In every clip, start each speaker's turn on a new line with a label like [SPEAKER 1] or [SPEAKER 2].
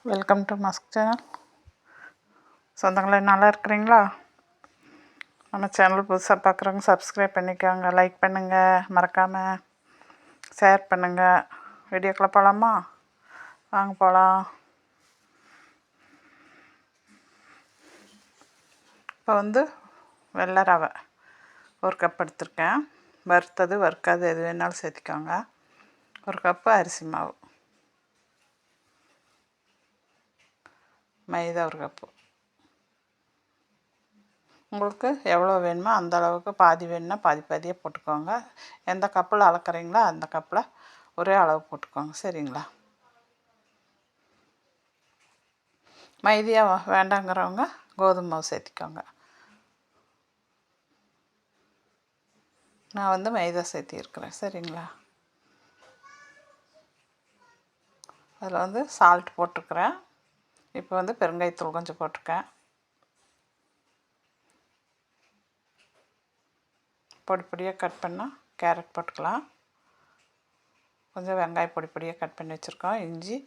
[SPEAKER 1] Welcome to Musk channel. சொந்தங்களே நல்லா இருக்கிறீங்களா? நம்ம சேனல் புதுசாக பார்க்குறவங்க சப்ஸ்கிரைப் பண்ணிக்கோங்க, லைக் பண்ணுங்கள், மறக்காமல் ஷேர் பண்ணுங்கள். வீடியோக்குள்ளே போகலாமா? வாங்க போகலாம். இப்போ வெள்ளை ரவை ஒரு கப் எடுத்திருக்கேன். வறுத்தது வறுக்காது எது வேணாலும் சேர்த்திக்கோங்க. ஒரு கப்பு அரிசி மாவு, மைதா ஒரு கப்பு. உங்களுக்கு எவ்வளோ வேணுமோ அந்த அளவுக்கு பாதி வேணும்னா பாதி பாதியாக போட்டுக்கோங்க. எந்த கப்பில் அளக்குறீங்களோ அந்த கப்பில் ஒரே அளவு போட்டுக்கோங்க. சரிங்களா? மைதியாக வேண்டாங்கிறவங்க கோதுமை மாவு சேர்த்திக்கோங்க. நான் மைதா சேர்த்திருக்கிறேன். சரிங்களா? அதில் சால்ட் போட்டிருக்கிறேன். இப்போ பெருங்காயத்தூள் கொஞ்சம் போட்டிருக்கேன். பொடி பொடியாக கட் பண்ணால் கேரட் போட்டுக்கலாம். கொஞ்சம் வெங்காயம் பொடி பொடியாக கட் பண்ணி வச்சுருக்கோம். இஞ்சி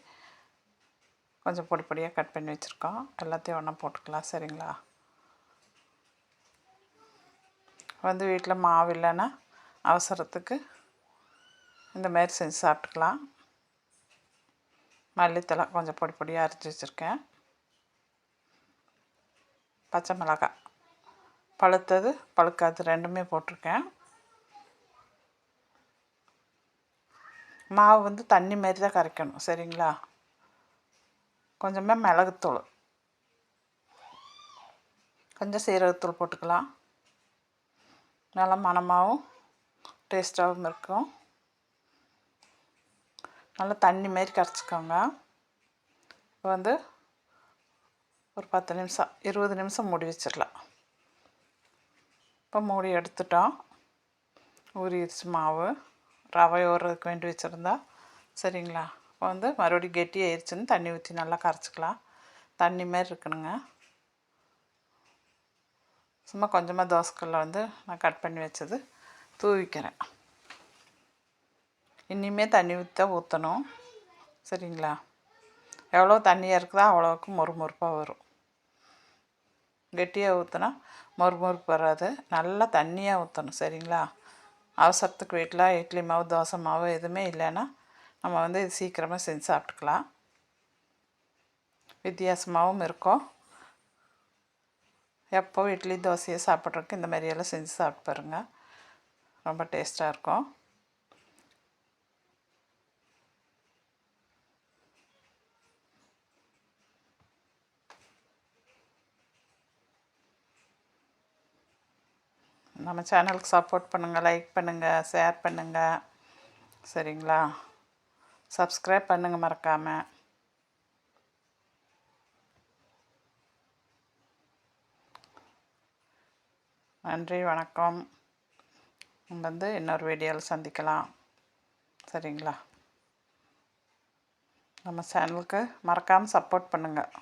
[SPEAKER 1] கொஞ்சம் பொடி பொடியாக கட் பண்ணி வச்சுருக்கோம். எல்லாத்தையும் ஒன்றா போட்டுக்கலாம். சரிங்களா? வீட்டில் மாவு இல்லைன்னா அவசரத்துக்கு இந்த மாதிரி செஞ்சு சாப்பிட்டுக்கலாம். மல்லித்தலை கொஞ்சம் பொடி பொடியாக அரைச்சி வச்சுருக்கேன். பச்சை மிளகாய் பழுத்தது பழுக்காது ரெண்டுமே போட்டிருக்கேன். மாவு தண்ணி மாரி தான் கரைக்கணும். சரிங்களா? கொஞ்சமாக மிளகுத்தூள், கொஞ்சம் சீரகத்தூள் போட்டுக்கலாம். நல்லா மணமாகவும் டேஸ்ட்டாகவும் இருக்கும். நல்லா தண்ணி மாரி கரைச்சிக்கோங்க. இப்போ ஒரு 10 நிமிஷம் 20 நிமிஷம் மூடி வச்சிடலாம். இப்போ மூடி எடுத்துட்டோம். ஊறிடுச்சு மாவு. ரவை ஊறுறதுக்கு வேண்டி வச்சுருந்தா. சரிங்களா? இப்போ மறுபடியும் கெட்டியாகிடுச்சுன்னு தண்ணி ஊற்றி நல்லா கரைச்சிக்கலாம். தண்ணி மாரி இருக்கணுங்க. சும்மா கொஞ்சமாக தோசைக்கல்ல நான் கட் பண்ணி வச்சது தூவிக்கிறேன். இனிமேல் தண்ணி ஊற்றி தான் ஊற்றணும். சரிங்களா? எவ்வளோ தண்ணியாக இருக்குதோ அவ்வளோவுக்கு மொறுமொறுப்பாக வரும். கெட்டியாக ஊற்றினா மொறுமொறுப்பு வராது. நல்லா தண்ணியாக ஊற்றணும். சரிங்களா? அவசரத்துக்கு வீட்டில் இட்லி மாவு தோசை மாவு எதுவுமே இல்லைன்னா நம்ம இது சீக்கிரமாக செஞ்சு சாப்பிட்டுக்கலாம். வித்தியாசமாகவும் இருக்கும். எப்போ இட்லி தோசையை சாப்பிட்றதுக்கு இந்த மாதிரியெல்லாம் செஞ்சு சாப்பிட்டு பாருங்கள். ரொம்ப டேஸ்ட்டாக இருக்கும். நம்ம சேனலுக்கு சப்போர்ட் பண்ணுங்கள், லைக் பண்ணுங்கள், ஷேர் பண்ணுங்கள். சரிங்களா? சப்ஸ்கிரைப் பண்ணுங்கள் மறக்காமல். நன்றி, வணக்கம். இன்னொரு வீடியோவில் சந்திக்கலாம். சரிங்களா? நம்ம சேனலுக்கு மறக்காமல் சப்போர்ட் பண்ணுங்கள்.